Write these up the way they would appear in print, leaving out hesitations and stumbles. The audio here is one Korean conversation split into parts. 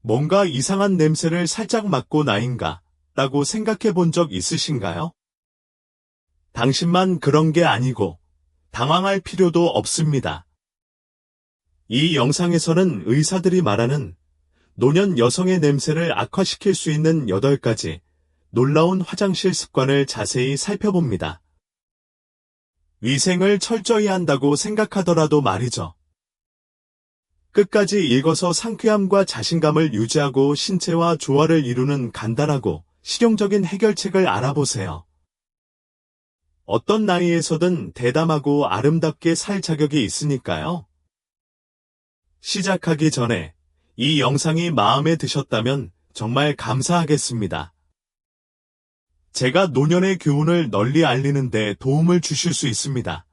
뭔가 이상한 냄새를 살짝 맡고 나인가 라고 생각해 본 적 있으신가요? 당신만 그런 게 아니고 당황할 필요도 없습니다. 이 영상에서는 의사들이 말하는 노년 여성의 냄새를 악화시킬 수 있는 8가지 놀라운 화장실 습관을 자세히 살펴봅니다. 위생을 철저히 한다고 생각하더라도 말이죠. 끝까지 읽어서 상쾌함과 자신감을 유지하고 신체와 조화를 이루는 간단하고 실용적인 해결책을 알아보세요. 어떤 나이에서든 대담하고 아름답게 살 자격이 있으니까요. 시작하기 전에 이 영상이 마음에 드셨다면 정말 감사하겠습니다. 제가 노년의 교훈을 널리 알리는 데 도움을 주실 수 있습니다.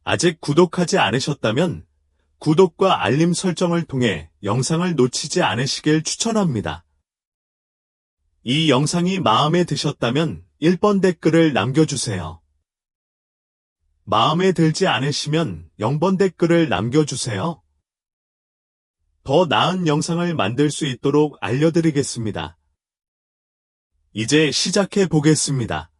아직 구독하지 않으셨다면 구독과 알림 설정을 통해 영상을 놓치지 않으시길 추천합니다. 이 영상이 마음에 드셨다면 1번 댓글을 남겨주세요. 마음에 들지 않으시면 0번 댓글을 남겨주세요. 더 나은 영상을 만들 수 있도록 알려드리겠습니다. 이제 시작해 보겠습니다.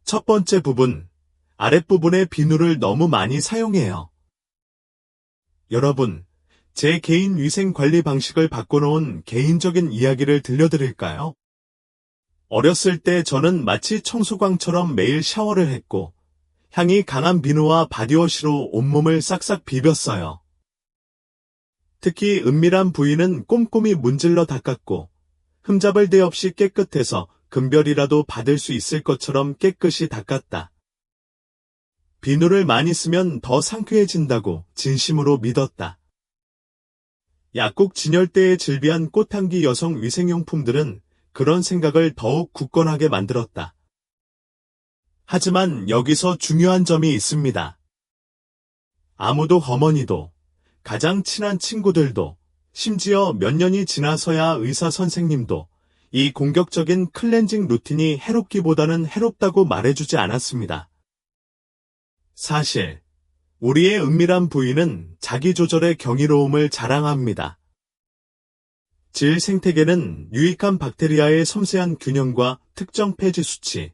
첫 번째 부분, 아랫부분의 비누를 너무 많이 사용해요. 여러분, 제 개인 위생 관리 방식을 바꿔놓은 개인적인 이야기를 들려드릴까요? 어렸을 때 저는 마치 청소광처럼 매일 샤워를 했고, 향이 강한 비누와 바디워시로 온몸을 싹싹 비볐어요. 특히 은밀한 부위는 꼼꼼히 문질러 닦았고, 흠잡을 데 없이 깨끗해서 금별이라도 받을 수 있을 것처럼 깨끗이 닦았다. 비누를 많이 쓰면 더 상쾌해진다고 진심으로 믿었다. 약국 진열대에 질비한 꽃향기 여성 위생용품들은 그런 생각을 더욱 굳건하게 만들었다. 하지만 여기서 중요한 점이 있습니다. 아무도 어머니도, 가장 친한 친구들도, 심지어 몇 년이 지나서야 의사 선생님도 이 공격적인 클렌징 루틴이 해롭기보다는 해롭다고 말해주지 않았습니다. 사실 우리의 은밀한 부위는 자기 조절의 경이로움을 자랑합니다. 질 생태계는 유익한 박테리아의 섬세한 균형과 특정 폐지 수치,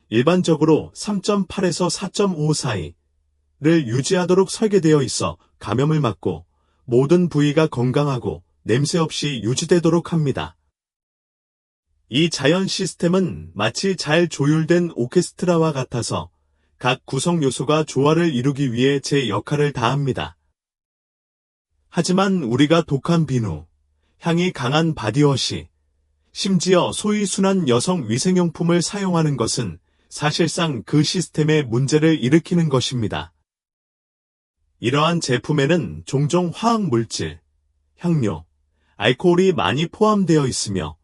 일반적으로 3.8에서 4.5 사이를 유지하도록 설계되어 있어 감염을 막고 모든 부위가 건강하고 냄새 없이 유지되도록 합니다. 이 자연 시스템은 마치 잘 조율된 오케스트라와 같아서 각 구성 요소가 조화를 이루기 위해 제 역할을 다합니다. 하지만 우리가 독한 비누, 향이 강한 바디워시, 심지어 소위 순한 여성 위생용품을 사용하는 것은 사실상 그 시스템에 문제를 일으키는 것입니다. 이러한 제품에는 종종 화학물질, 향료, 알코올이 많이 포함되어 있으며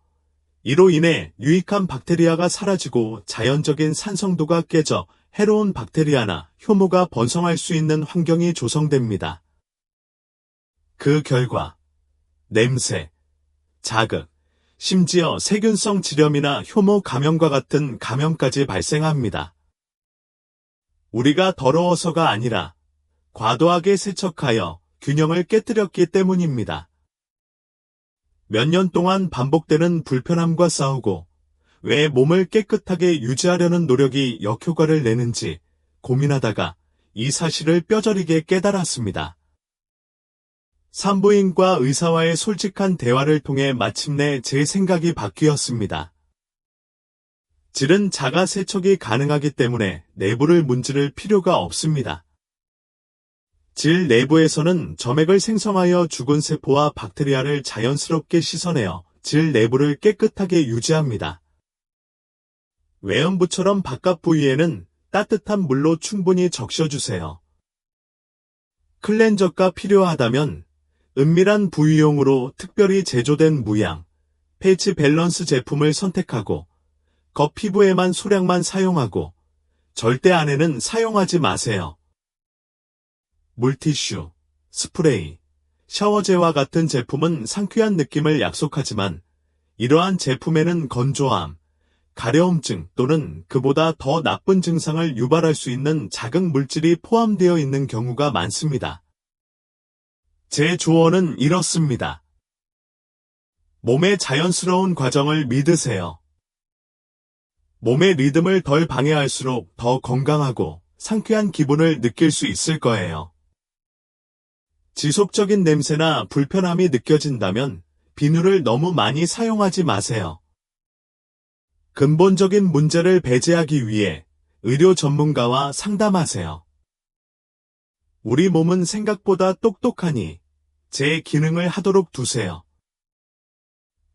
이로 인해 유익한 박테리아가 사라지고 자연적인 산성도가 깨져 해로운 박테리아나 효모가 번성할 수 있는 환경이 조성됩니다. 그 결과 냄새, 자극, 심지어 세균성 질염이나 효모 감염과 같은 감염까지 발생합니다. 우리가 더러워서가 아니라 과도하게 세척하여 균형을 깨뜨렸기 때문입니다. 몇 년 동안 반복되는 불편함과 싸우고 왜 몸을 깨끗하게 유지하려는 노력이 역효과를 내는지 고민하다가 이 사실을 뼈저리게 깨달았습니다. 산부인과 의사와의 솔직한 대화를 통해 마침내 제 생각이 바뀌었습니다. 질은 자가 세척이 가능하기 때문에 내부를 문지를 필요가 없습니다. 질 내부에서는 점액을 생성하여 죽은 세포와 박테리아를 자연스럽게 씻어내어 질 내부를 깨끗하게 유지합니다. 외연부처럼 바깥 부위에는 따뜻한 물로 충분히 적셔주세요. 클렌저가 필요하다면 은밀한 부위용으로 특별히 제조된 무향, pH 밸런스 제품을 선택하고 겉 피부에만 소량만 사용하고 절대 안에는 사용하지 마세요. 물티슈, 스프레이, 샤워제와 같은 제품은 상쾌한 느낌을 약속하지만 이러한 제품에는 건조함, 가려움증 또는 그보다 더 나쁜 증상을 유발할 수 있는 자극 물질이 포함되어 있는 경우가 많습니다. 제 조언은 이렇습니다. 몸의 자연스러운 과정을 믿으세요. 몸의 리듬을 덜 방해할수록 더 건강하고 상쾌한 기분을 느낄 수 있을 거예요. 지속적인 냄새나 불편함이 느껴진다면 비누를 너무 많이 사용하지 마세요. 근본적인 문제를 배제하기 위해 의료 전문가와 상담하세요. 우리 몸은 생각보다 똑똑하니 제 기능을 하도록 두세요.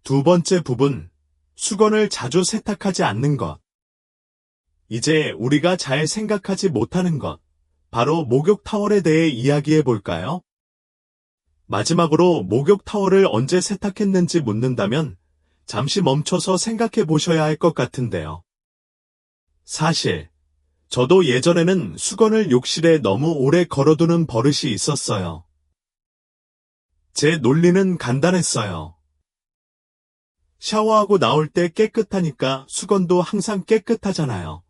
두 번째 부분, 수건을 자주 세탁하지 않는 것. 이제 우리가 잘 생각하지 못하는 것, 바로 목욕 타월에 대해 이야기해 볼까요? 마지막으로 목욕 타월을 언제 세탁했는지 묻는다면 잠시 멈춰서 생각해 보셔야 할 것 같은데요. 사실, 저도 예전에는 수건을 욕실에 너무 오래 걸어두는 버릇이 있었어요. 제 논리는 간단했어요. 샤워하고 나올 때 깨끗하니까 수건도 항상 깨끗하잖아요.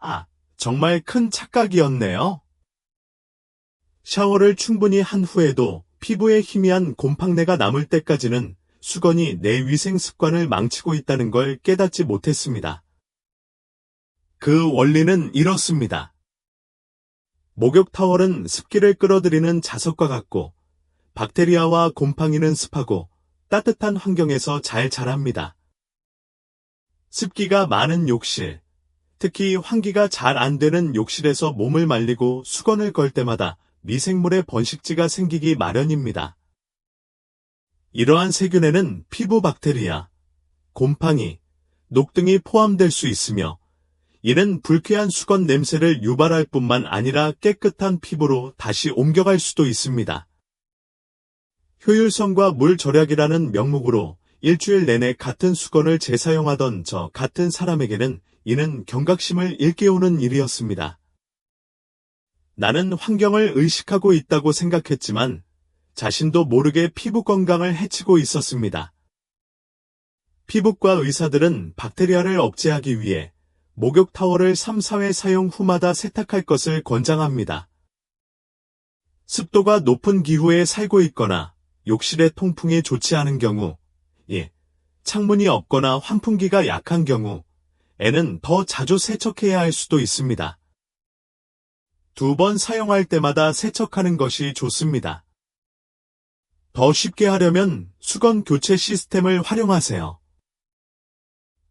아, 정말 큰 착각이었네요. 샤워를 충분히 한 후에도 피부에 희미한 곰팡내가 남을 때까지는 수건이 내 위생 습관을 망치고 있다는 걸 깨닫지 못했습니다. 그 원리는 이렇습니다. 목욕 타월은 습기를 끌어들이는 자석과 같고 박테리아와 곰팡이는 습하고 따뜻한 환경에서 잘 자랍니다. 습기가 많은 욕실, 특히 환기가 잘 안 되는 욕실에서 몸을 말리고 수건을 걸 때마다 미생물의 번식지가 생기기 마련입니다. 이러한 세균에는 피부 박테리아, 곰팡이, 녹 등이 포함될 수 있으며 이는 불쾌한 수건 냄새를 유발할 뿐만 아니라 깨끗한 피부로 다시 옮겨갈 수도 있습니다. 효율성과 물 절약이라는 명목으로 일주일 내내 같은 수건을 재사용하던 저 같은 사람에게는 이는 경각심을 일깨우는 일이었습니다. 나는 환경을 의식하고 있다고 생각했지만 자신도 모르게 피부 건강을 해치고 있었습니다. 피부과 의사들은 박테리아를 억제하기 위해 목욕 타월을 3, 4회 사용 후마다 세탁할 것을 권장합니다. 습도가 높은 기후에 살고 있거나 욕실의 통풍이 좋지 않은 경우, 창문이 없거나 환풍기가 약한 경우에는 더 자주 세척해야 할 수도 있습니다. 2번 사용할 때마다 세척하는 것이 좋습니다. 더 쉽게 하려면 수건 교체 시스템을 활용하세요.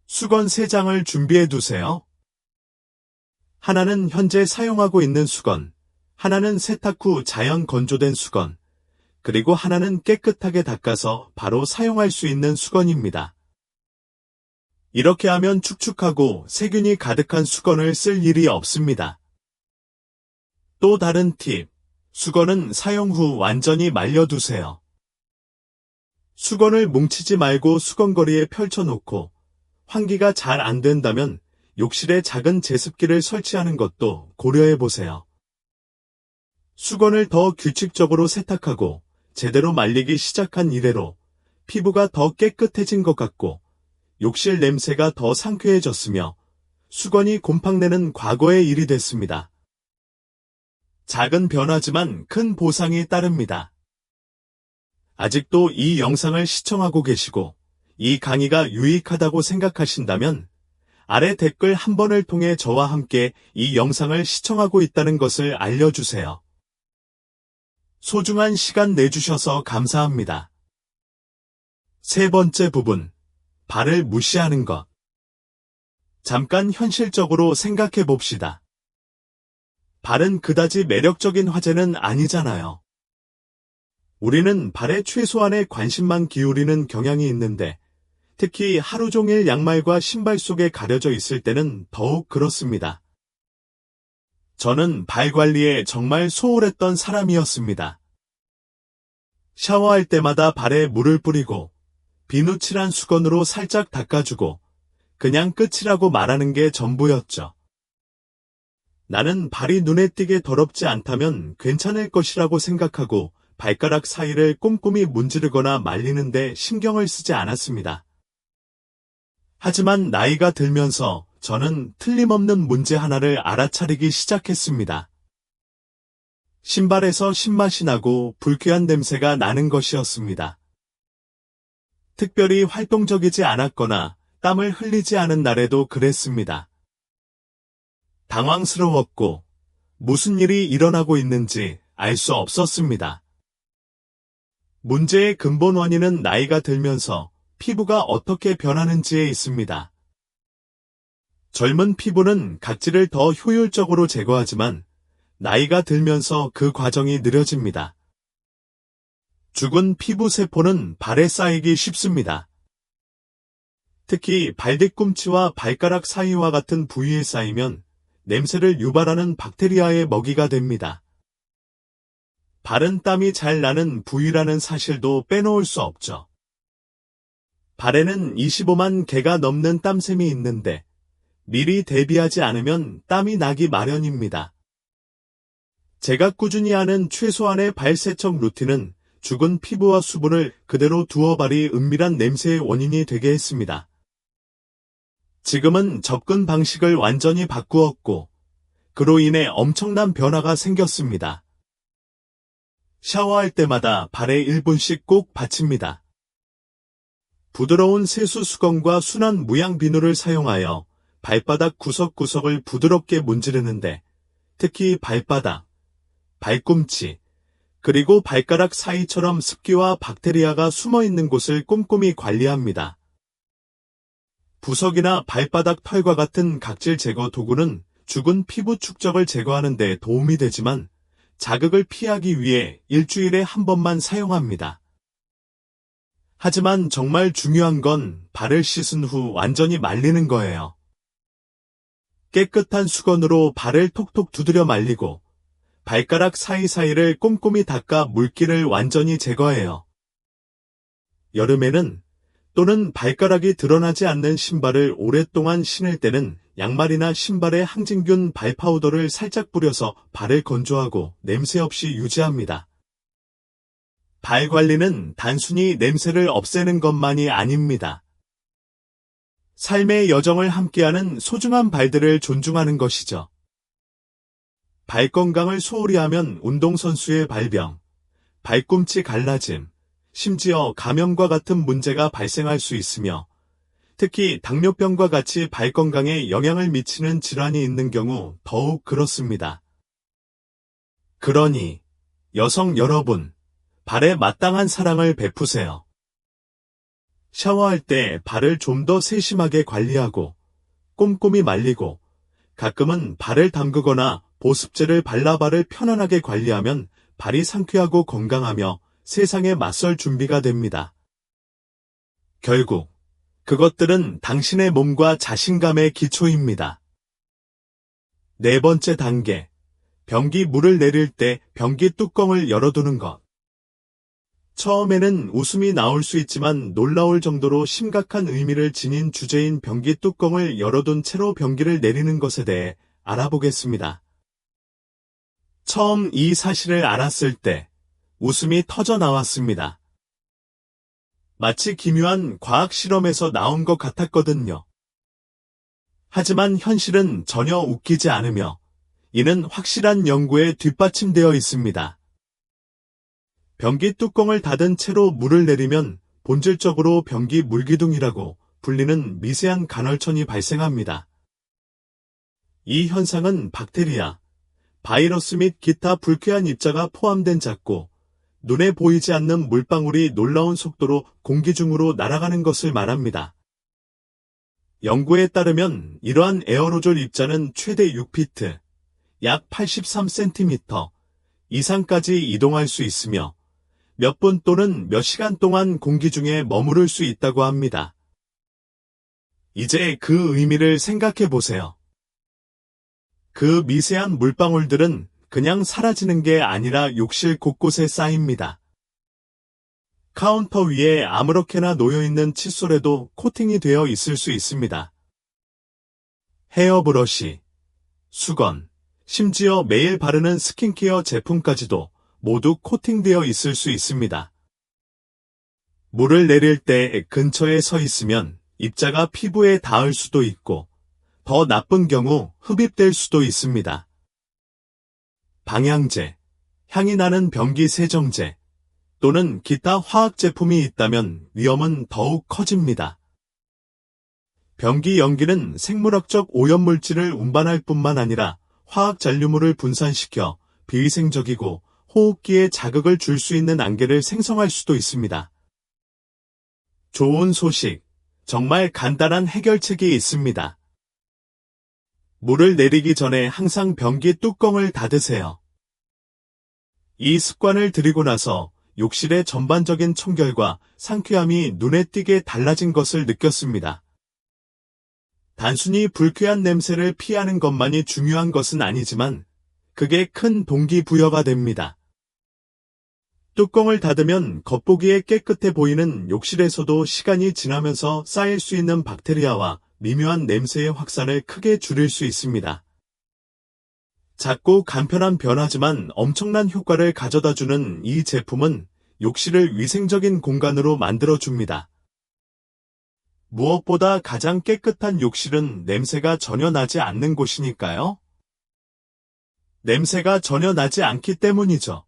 수건 3장을 준비해 두세요. 하나는 현재 사용하고 있는 수건, 하나는 세탁 후 자연 건조된 수건, 그리고 하나는 깨끗하게 닦아서 바로 사용할 수 있는 수건입니다. 이렇게 하면 축축하고 세균이 가득한 수건을 쓸 일이 없습니다. 또 다른 팁, 수건은 사용 후 완전히 말려두세요. 수건을 뭉치지 말고 수건거리에 펼쳐놓고 환기가 잘 안 된다면 욕실에 작은 제습기를 설치하는 것도 고려해 보세요. 수건을 더 규칙적으로 세탁하고 제대로 말리기 시작한 이래로 피부가 더 깨끗해진 것 같고 욕실 냄새가 더 상쾌해졌으며 수건이 곰팡내는 과거의 일이 됐습니다. 작은 변화지만 큰 보상이 따릅니다. 아직도 이 영상을 시청하고 계시고 이 강의가 유익하다고 생각하신다면 아래 댓글 한 번을 통해 저와 함께 이 영상을 시청하고 있다는 것을 알려주세요. 소중한 시간 내주셔서 감사합니다. 세 번째 부분, 발을 무시하는 것. 잠깐 현실적으로 생각해 봅시다. 발은 그다지 매력적인 화제는 아니잖아요. 우리는 발에 최소한의 관심만 기울이는 경향이 있는데 특히 하루 종일 양말과 신발 속에 가려져 있을 때는 더욱 그렇습니다. 저는 발 관리에 정말 소홀했던 사람이었습니다. 샤워할 때마다 발에 물을 뿌리고 비누칠한 수건으로 살짝 닦아주고 그냥 끝이라고 말하는 게 전부였죠. 나는 발이 눈에 띄게 더럽지 않다면 괜찮을 것이라고 생각하고 발가락 사이를 꼼꼼히 문지르거나 말리는데 신경을 쓰지 않았습니다. 하지만 나이가 들면서 저는 틀림없는 문제 하나를 알아차리기 시작했습니다. 신발에서 신맛이 나고 불쾌한 냄새가 나는 것이었습니다. 특별히 활동적이지 않았거나 땀을 흘리지 않은 날에도 그랬습니다. 당황스러웠고 무슨 일이 일어나고 있는지 알 수 없었습니다. 문제의 근본 원인은 나이가 들면서 피부가 어떻게 변하는지에 있습니다. 젊은 피부는 각질을 더 효율적으로 제거하지만 나이가 들면서 그 과정이 느려집니다. 죽은 피부 세포는 발에 쌓이기 쉽습니다. 특히 발 뒤꿈치와 발가락 사이와 같은 부위에 쌓이면 냄새를 유발하는 박테리아의 먹이가 됩니다. 발은 땀이 잘 나는 부위라는 사실도 빼놓을 수 없죠. 발에는 25만 개가 넘는 땀샘이 있는데 미리 대비하지 않으면 땀이 나기 마련입니다. 제가 꾸준히 하는 최소한의 발 세척 루틴은 죽은 피부와 수분을 그대로 두어 발이 은밀한 냄새의 원인이 되게 했습니다. 지금은 접근 방식을 완전히 바꾸었고 그로 인해 엄청난 변화가 생겼습니다. 샤워할 때마다 발에 1분씩 꼭 받칩니다. 부드러운 세수 수건과 순한 무향 비누를 사용하여 발바닥 구석구석을 부드럽게 문지르는데 특히 발바닥, 발꿈치, 그리고 발가락 사이처럼 습기와 박테리아가 숨어있는 곳을 꼼꼼히 관리합니다. 부석이나 발바닥 털과 같은 각질 제거 도구는 죽은 피부 축적을 제거하는 데 도움이 되지만 자극을 피하기 위해 일주일에 한 번만 사용합니다. 하지만 정말 중요한 건 발을 씻은 후 완전히 말리는 거예요. 깨끗한 수건으로 발을 톡톡 두드려 말리고 발가락 사이사이를 꼼꼼히 닦아 물기를 완전히 제거해요. 여름에는 또는 발가락이 드러나지 않는 신발을 오랫동안 신을 때는 양말이나 신발에 항진균 발파우더를 살짝 뿌려서 발을 건조하고 냄새 없이 유지합니다. 발 관리는 단순히 냄새를 없애는 것만이 아닙니다. 삶의 여정을 함께하는 소중한 발들을 존중하는 것이죠. 발 건강을 소홀히 하면 운동선수의 발병, 발꿈치 갈라짐, 심지어 감염과 같은 문제가 발생할 수 있으며 특히 당뇨병과 같이 발 건강에 영향을 미치는 질환이 있는 경우 더욱 그렇습니다. 그러니 여성 여러분, 발에 마땅한 사랑을 베푸세요. 샤워할 때 발을 좀 더 세심하게 관리하고 꼼꼼히 말리고 가끔은 발을 담그거나 보습제를 발라 발을 편안하게 관리하면 발이 상쾌하고 건강하며 세상에 맞설 준비가 됩니다. 결국 그것들은 당신의 몸과 자신감의 기초입니다. 네 번째 단계, 변기 물을 내릴 때 변기 뚜껑을 열어두는 것. 처음에는 웃음이 나올 수 있지만 놀라울 정도로 심각한 의미를 지닌 주제인 변기 뚜껑을 열어둔 채로 변기를 내리는 것에 대해 알아보겠습니다. 처음 이 사실을 알았을 때 웃음이 터져 나왔습니다. 마치 기묘한 과학 실험에서 나온 것 같았거든요. 하지만 현실은 전혀 웃기지 않으며 이는 확실한 연구에 뒷받침되어 있습니다. 변기 뚜껑을 닫은 채로 물을 내리면 본질적으로 변기 물기둥이라고 불리는 미세한 간헐천이 발생합니다. 이 현상은 박테리아, 바이러스 및 기타 불쾌한 입자가 포함된 작고 눈에 보이지 않는 물방울이 놀라운 속도로 공기 중으로 날아가는 것을 말합니다. 연구에 따르면 이러한 에어로졸 입자는 최대 6피트, 약 83cm 이상까지 이동할 수 있으며 몇 분 또는 몇 시간 동안 공기 중에 머무를 수 있다고 합니다. 이제 그 의미를 생각해 보세요. 그 미세한 물방울들은 그냥 사라지는 게 아니라 욕실 곳곳에 쌓입니다. 카운터 위에 아무렇게나 놓여있는 칫솔에도 코팅이 되어 있을 수 있습니다. 헤어브러시, 수건, 심지어 매일 바르는 스킨케어 제품까지도 모두 코팅되어 있을 수 있습니다. 물을 내릴 때 근처에 서 있으면 입자가 피부에 닿을 수도 있고 더 나쁜 경우 흡입될 수도 있습니다. 방향제, 향이 나는 변기 세정제, 또는 기타 화학 제품이 있다면 위험은 더욱 커집니다. 변기 연기는 생물학적 오염물질을 운반할 뿐만 아니라 화학 잔류물을 분산시켜 비위생적이고 호흡기에 자극을 줄 수 있는 안개를 생성할 수도 있습니다. 좋은 소식, 정말 간단한 해결책이 있습니다. 물을 내리기 전에 항상 변기 뚜껑을 닫으세요. 이 습관을 들이고 나서 욕실의 전반적인 청결과 상쾌함이 눈에 띄게 달라진 것을 느꼈습니다. 단순히 불쾌한 냄새를 피하는 것만이 중요한 것은 아니지만 그게 큰 동기부여가 됩니다. 뚜껑을 닫으면 겉보기에 깨끗해 보이는 욕실에서도 시간이 지나면서 쌓일 수 있는 박테리아와 미묘한 냄새의 확산을 크게 줄일 수 있습니다. 작고 간편한 변화지만 엄청난 효과를 가져다주는 이 제품은 욕실을 위생적인 공간으로 만들어줍니다. 무엇보다 가장 깨끗한 욕실은 냄새가 전혀 나지 않는 곳이니까요. 냄새가 전혀 나지 않기 때문이죠.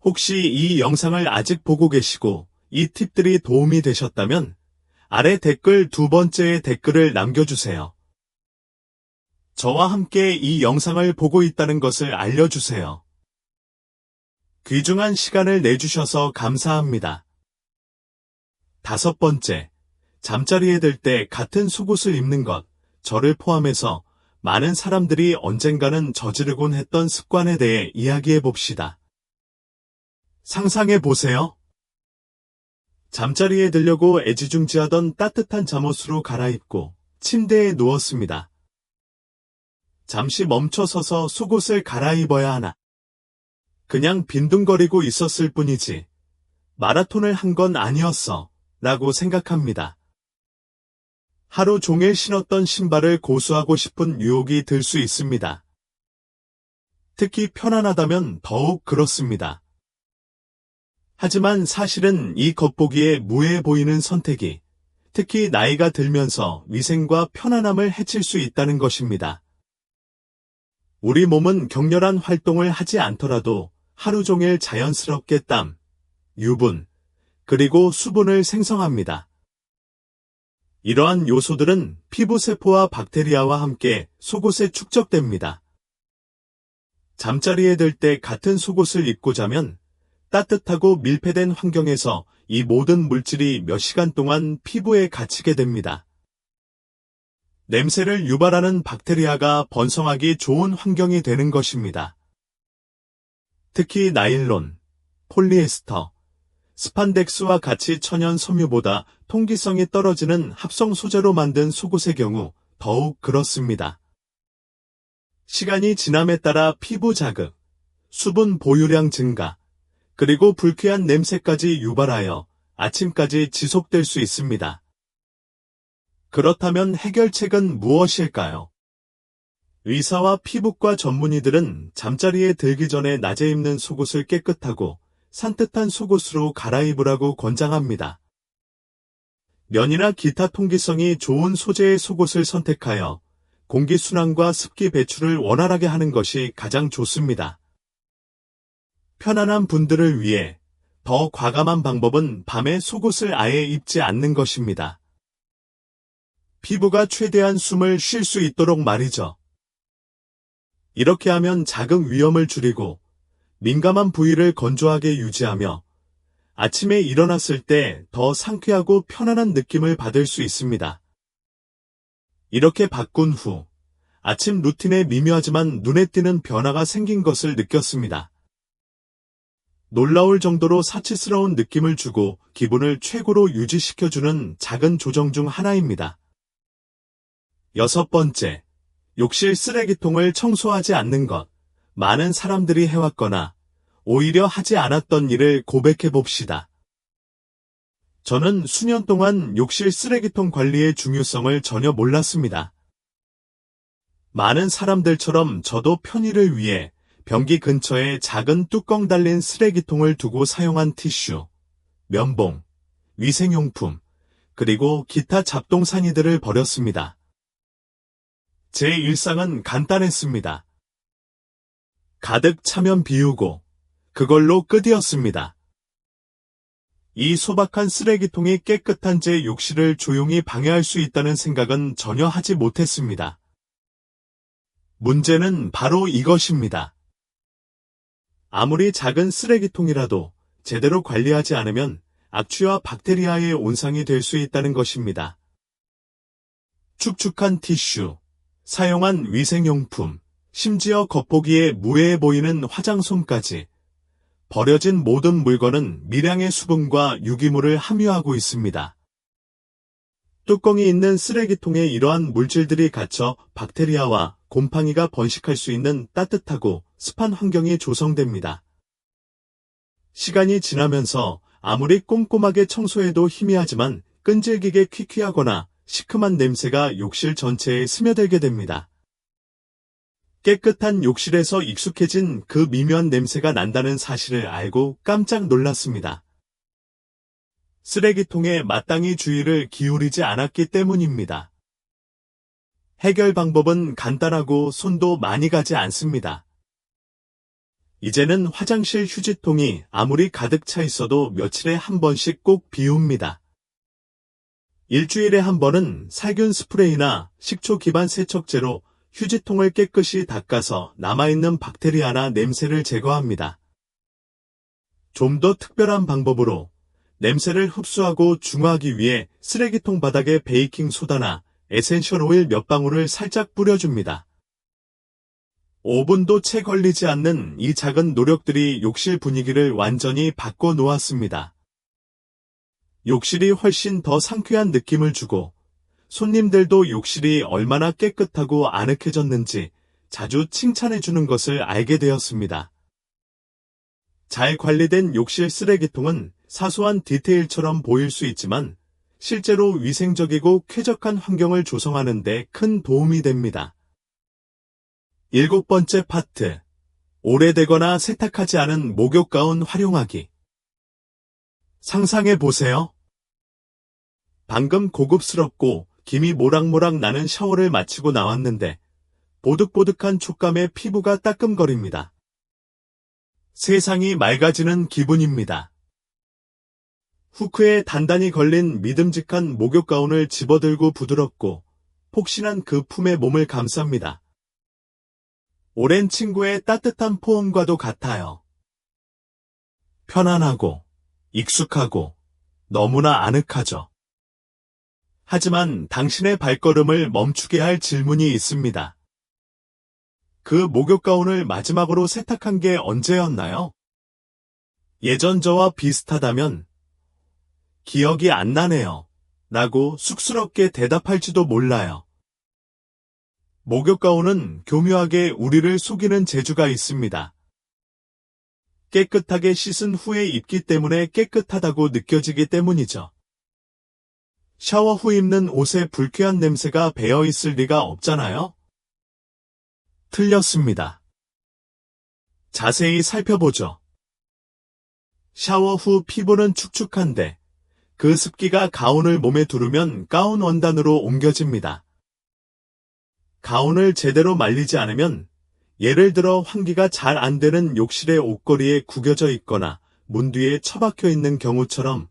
혹시 이 영상을 아직 보고 계시고 이 팁들이 도움이 되셨다면 아래 댓글 두 번째의 댓글을 남겨주세요. 저와 함께 이 영상을 보고 있다는 것을 알려주세요. 귀중한 시간을 내주셔서 감사합니다. 5번째, 잠자리에 들 때 같은 속옷을 입는 것, 저를 포함해서 많은 사람들이 언젠가는 저지르곤 했던 습관에 대해 이야기해 봅시다. 상상해 보세요. 잠자리에 들려고 애지중지하던 따뜻한 잠옷으로 갈아입고 침대에 누웠습니다. 잠시 멈춰서서 속옷을 갈아입어야 하나. 그냥 빈둥거리고 있었을 뿐이지. 마라톤을 한 건 아니었어. 라고 생각합니다. 하루 종일 신었던 신발을 고수하고 싶은 유혹이 들 수 있습니다. 특히 편안하다면 더욱 그렇습니다. 하지만 사실은 이 겉보기에 무해해 보이는 선택이 특히 나이가 들면서 위생과 편안함을 해칠 수 있다는 것입니다. 우리 몸은 격렬한 활동을 하지 않더라도 하루 종일 자연스럽게 땀, 유분, 그리고 수분을 생성합니다. 이러한 요소들은 피부세포와 박테리아와 함께 속옷에 축적됩니다. 잠자리에 들 때 같은 속옷을 입고 자면 따뜻하고 밀폐된 환경에서 이 모든 물질이 몇 시간 동안 피부에 갇히게 됩니다. 냄새를 유발하는 박테리아가 번성하기 좋은 환경이 되는 것입니다. 특히 나일론, 폴리에스터, 스판덱스와 같이 천연 섬유보다 통기성이 떨어지는 합성 소재로 만든 속옷의 경우 더욱 그렇습니다. 시간이 지남에 따라 피부 자극, 수분 보유량 증가, 그리고 불쾌한 냄새까지 유발하여 아침까지 지속될 수 있습니다. 그렇다면 해결책은 무엇일까요? 의사와 피부과 전문의들은 잠자리에 들기 전에 낮에 입는 속옷을 깨끗하고 산뜻한 속옷으로 갈아입으라고 권장합니다. 면이나 기타 통기성이 좋은 소재의 속옷을 선택하여 공기순환과 습기 배출을 원활하게 하는 것이 가장 좋습니다. 편안한 분들을 위해 더 과감한 방법은 밤에 속옷을 아예 입지 않는 것입니다. 피부가 최대한 숨을 쉴 수 있도록 말이죠. 이렇게 하면 자극 위험을 줄이고 민감한 부위를 건조하게 유지하며 아침에 일어났을 때 더 상쾌하고 편안한 느낌을 받을 수 있습니다. 이렇게 바꾼 후 아침 루틴에 미묘하지만 눈에 띄는 변화가 생긴 것을 느꼈습니다. 놀라울 정도로 사치스러운 느낌을 주고 기분을 최고로 유지시켜주는 작은 조정 중 하나입니다. 6번째, 욕실 쓰레기통을 청소하지 않는 것. 많은 사람들이 해왔거나 오히려 하지 않았던 일을 고백해 봅시다. 저는 수년 동안 욕실 쓰레기통 관리의 중요성을 전혀 몰랐습니다. 많은 사람들처럼 저도 편의를 위해 변기 근처에 작은 뚜껑 달린 쓰레기통을 두고 사용한 티슈, 면봉, 위생용품, 그리고 기타 잡동사니들을 버렸습니다. 제 일상은 간단했습니다. 가득 차면 비우고, 그걸로 끝이었습니다. 이 소박한 쓰레기통이 깨끗한 제 욕실을 조용히 방해할 수 있다는 생각은 전혀 하지 못했습니다. 문제는 바로 이것입니다. 아무리 작은 쓰레기통이라도 제대로 관리하지 않으면 악취와 박테리아의 온상이 될 수 있다는 것입니다. 축축한 티슈, 사용한 위생용품, 심지어 겉보기에 무해해 보이는 화장솜까지 버려진 모든 물건은 미량의 수분과 유기물을 함유하고 있습니다. 뚜껑이 있는 쓰레기통에 이러한 물질들이 갇혀 박테리아와 곰팡이가 번식할 수 있는 따뜻하고 습한 환경이 조성됩니다. 시간이 지나면서 아무리 꼼꼼하게 청소해도 희미하지만 끈질기게 퀴퀴하거나 시큼한 냄새가 욕실 전체에 스며들게 됩니다. 깨끗한 욕실에서 익숙해진 그 미묘한 냄새가 난다는 사실을 알고 깜짝 놀랐습니다. 쓰레기통에 마땅히 주의를 기울이지 않았기 때문입니다. 해결 방법은 간단하고 손도 많이 가지 않습니다. 이제는 화장실 휴지통이 아무리 가득 차 있어도 며칠에 한 번씩 꼭 비웁니다. 일주일에 한 번은 살균 스프레이나 식초 기반 세척제로 휴지통을 깨끗이 닦아서 남아있는 박테리아나 냄새를 제거합니다. 좀 더 특별한 방법으로 냄새를 흡수하고 중화하기 위해 쓰레기통 바닥에 베이킹 소다나 에센셜 오일 몇 방울을 살짝 뿌려줍니다. 5분도 채 걸리지 않는 이 작은 노력들이 욕실 분위기를 완전히 바꿔 놓았습니다. 욕실이 훨씬 더 상쾌한 느낌을 주고 손님들도 욕실이 얼마나 깨끗하고 아늑해졌는지 자주 칭찬해주는 것을 알게 되었습니다. 잘 관리된 욕실 쓰레기통은 사소한 디테일처럼 보일 수 있지만 실제로 위생적이고 쾌적한 환경을 조성하는 데 큰 도움이 됩니다. 7번째 파트, 오래되거나 세탁하지 않은 목욕 가운 활용하기. 상상해 보세요. 방금 고급스럽고 김이 모락모락 나는 샤워를 마치고 나왔는데 보득보득한 촉감의 피부가 따끔거립니다. 세상이 맑아지는 기분입니다. 후크에 단단히 걸린 믿음직한 목욕 가운을 집어들고 부드럽고 폭신한 그 품에 몸을 감쌉니다. 오랜 친구의 따뜻한 포옹과도 같아요. 편안하고 익숙하고 너무나 아늑하죠. 하지만 당신의 발걸음을 멈추게 할 질문이 있습니다. 그 목욕 가운을 마지막으로 세탁한 게 언제였나요? 예전 저와 비슷하다면 기억이 안 나네요. 라고 쑥스럽게 대답할지도 몰라요. 목욕 가운은 교묘하게 우리를 속이는 재주가 있습니다. 깨끗하게 씻은 후에 입기 때문에 깨끗하다고 느껴지기 때문이죠. 샤워 후 입는 옷에 불쾌한 냄새가 배어 있을 리가 없잖아요? 틀렸습니다. 자세히 살펴보죠. 샤워 후 피부는 축축한데 그 습기가 가운을 몸에 두르면 가운 원단으로 옮겨집니다. 가운을 제대로 말리지 않으면 예를 들어 환기가 잘 안 되는 욕실의 옷걸이에 구겨져 있거나 문 뒤에 처박혀 있는 경우처럼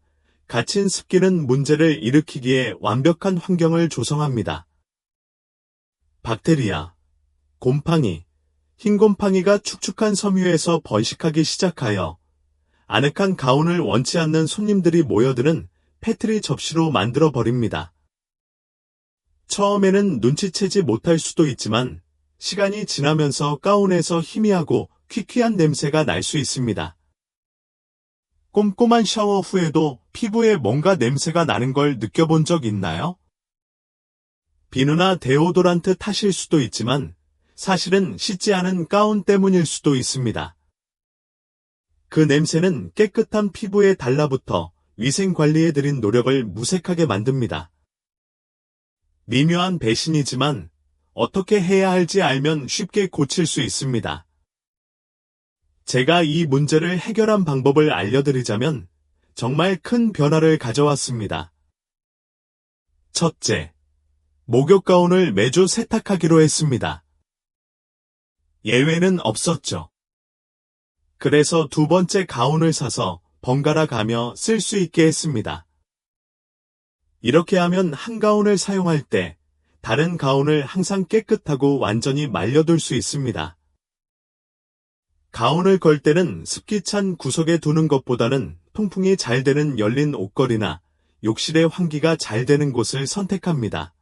갇힌 습기는 문제를 일으키기에 완벽한 환경을 조성합니다. 박테리아, 곰팡이, 흰 곰팡이가 축축한 섬유에서 번식하기 시작하여 아늑한 가운을 원치 않는 손님들이 모여드는 패트리 접시로 만들어 버립니다. 처음에는 눈치채지 못할 수도 있지만 시간이 지나면서 가운에서 희미하고 퀴퀴한 냄새가 날 수 있습니다. 꼼꼼한 샤워 후에도 피부에 뭔가 냄새가 나는 걸 느껴본 적 있나요? 비누나 데오도란트 탓일 수도 있지만 사실은 씻지 않은 가운 때문일 수도 있습니다. 그 냄새는 깨끗한 피부에 달라붙어 위생관리에 들인 노력을 무색하게 만듭니다. 미묘한 배신이지만 어떻게 해야 할지 알면 쉽게 고칠 수 있습니다. 제가 이 문제를 해결한 방법을 알려드리자면 정말 큰 변화를 가져왔습니다. 첫째, 목욕 가운을 매주 세탁하기로 했습니다. 예외는 없었죠. 그래서 두 번째 가온을 사서 번갈아 가며 쓸 수 있게 했습니다. 이렇게 하면 한 가온을 사용할 때 다른 가온을 항상 깨끗하고 완전히 말려둘 수 있습니다. 가온을 걸 때는 습기 찬 구석에 두는 것보다는 통풍이 잘 되는 열린 옷걸이나 욕실의 환기가 잘 되는 곳을 선택합니다.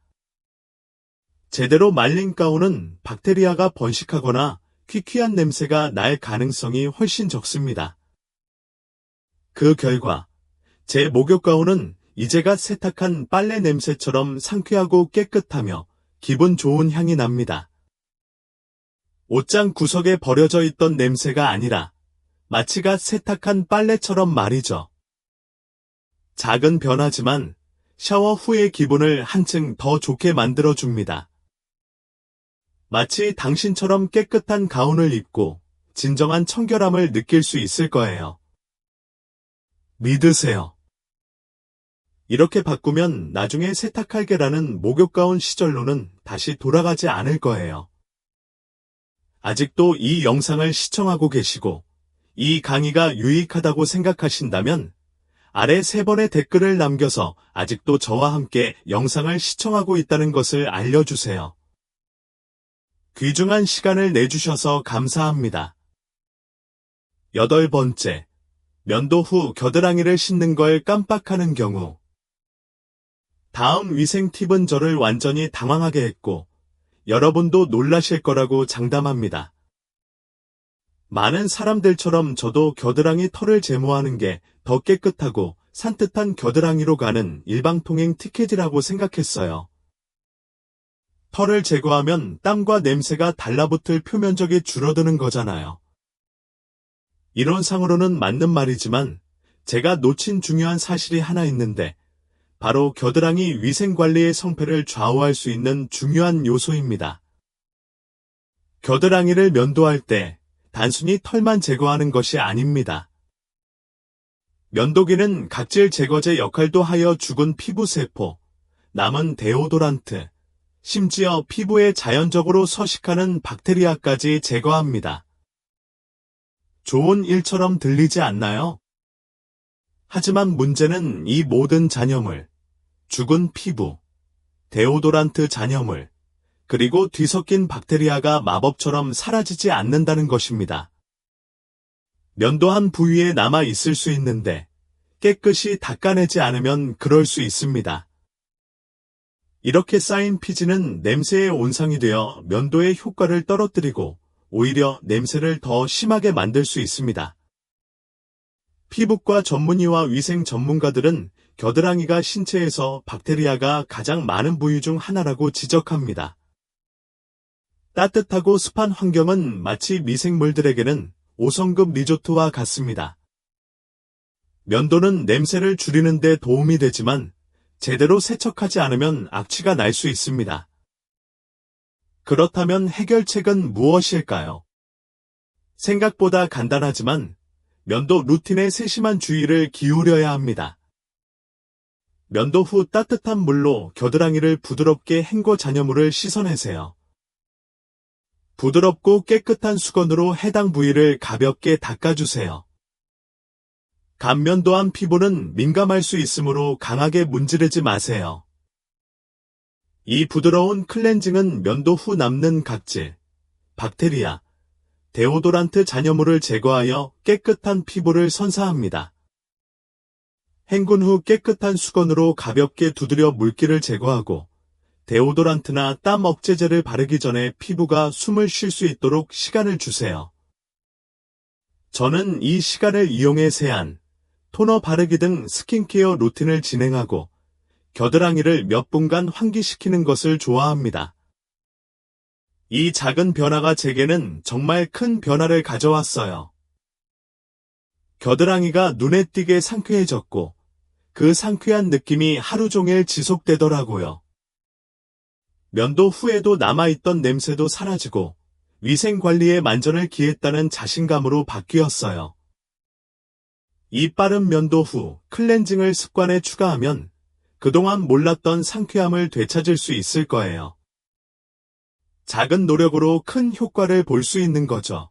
제대로 말린 가온은 박테리아가 번식하거나 퀴퀴한 냄새가 날 가능성이 훨씬 적습니다. 그 결과 제 목욕 가온은 이제가 세탁한 빨래 냄새처럼 상쾌하고 깨끗하며 기분 좋은 향이 납니다. 옷장 구석에 버려져 있던 냄새가 아니라 마치가 세탁한 빨래처럼 말이죠. 작은 변화지만 샤워 후의 기분을 한층 더 좋게 만들어줍니다. 마치 당신처럼 깨끗한 가운을 입고 진정한 청결함을 느낄 수 있을 거예요. 믿으세요. 이렇게 바꾸면 나중에 세탁할게라는 목욕 가운 시절로는 다시 돌아가지 않을 거예요. 아직도 이 영상을 시청하고 계시고 이 강의가 유익하다고 생각하신다면 아래 3번의 댓글을 남겨서 아직도 저와 함께 영상을 시청하고 있다는 것을 알려주세요. 귀중한 시간을 내주셔서 감사합니다. 8번째, 면도 후 겨드랑이를 씻는 걸 깜빡하는 경우. 다음 위생 팁은 저를 완전히 당황하게 했고 여러분도 놀라실 거라고 장담합니다. 많은 사람들처럼 저도 겨드랑이 털을 제모하는 게 더 깨끗하고 산뜻한 겨드랑이로 가는 일방통행 티켓이라고 생각했어요. 털을 제거하면 땀과 냄새가 달라붙을 표면적이 줄어드는 거잖아요. 이론상으로는 맞는 말이지만 제가 놓친 중요한 사실이 하나 있는데 바로 겨드랑이 위생관리의 성패를 좌우할 수 있는 중요한 요소입니다. 겨드랑이를 면도할 때 단순히 털만 제거하는 것이 아닙니다. 면도기는 각질 제거제 역할도 하여 죽은 피부세포, 남은 데오도란트, 심지어 피부에 자연적으로 서식하는 박테리아까지 제거합니다. 좋은 일처럼 들리지 않나요? 하지만 문제는 이 모든 잔여물, 죽은 피부, 데오도란트 잔여물, 그리고 뒤섞인 박테리아가 마법처럼 사라지지 않는다는 것입니다. 면도한 부위에 남아 있을 수 있는데 깨끗이 닦아내지 않으면 그럴 수 있습니다. 이렇게 쌓인 피지는 냄새의 온상이 되어 면도의 효과를 떨어뜨리고 오히려 냄새를 더 심하게 만들 수 있습니다. 피부과 전문의와 위생 전문가들은 겨드랑이가 신체에서 박테리아가 가장 많은 부위 중 하나라고 지적합니다. 따뜻하고 습한 환경은 마치 미생물들에게는 5성급 리조트와 같습니다. 면도는 냄새를 줄이는 데 도움이 되지만 제대로 세척하지 않으면 악취가 날 수 있습니다. 그렇다면 해결책은 무엇일까요? 생각보다 간단하지만 면도 루틴에 세심한 주의를 기울여야 합니다. 면도 후 따뜻한 물로 겨드랑이를 부드럽게 헹궈 잔여물을 씻어내세요. 부드럽고 깨끗한 수건으로 해당 부위를 가볍게 닦아주세요. 간면도한 피부는 민감할 수 있으므로 강하게 문지르지 마세요. 이 부드러운 클렌징은 면도 후 남는 각질, 박테리아, 데오도란트 잔여물을 제거하여 깨끗한 피부를 선사합니다. 헹군 후 깨끗한 수건으로 가볍게 두드려 물기를 제거하고 데오도란트나 땀 억제제를 바르기 전에 피부가 숨을 쉴 수 있도록 시간을 주세요. 저는 이 시간을 이용해 세안, 토너 바르기 등 스킨케어 루틴을 진행하고 겨드랑이를 몇 분간 환기시키는 것을 좋아합니다. 이 작은 변화가 제게는 정말 큰 변화를 가져왔어요. 겨드랑이가 눈에 띄게 상쾌해졌고 그 상쾌한 느낌이 하루 종일 지속되더라고요. 면도 후에도 남아있던 냄새도 사라지고 위생관리에 만전을 기했다는 자신감으로 바뀌었어요. 이 빠른 면도 후 클렌징을 습관에 추가하면 그동안 몰랐던 상쾌함을 되찾을 수 있을 거예요. 작은 노력으로 큰 효과를 볼 수 있는 거죠.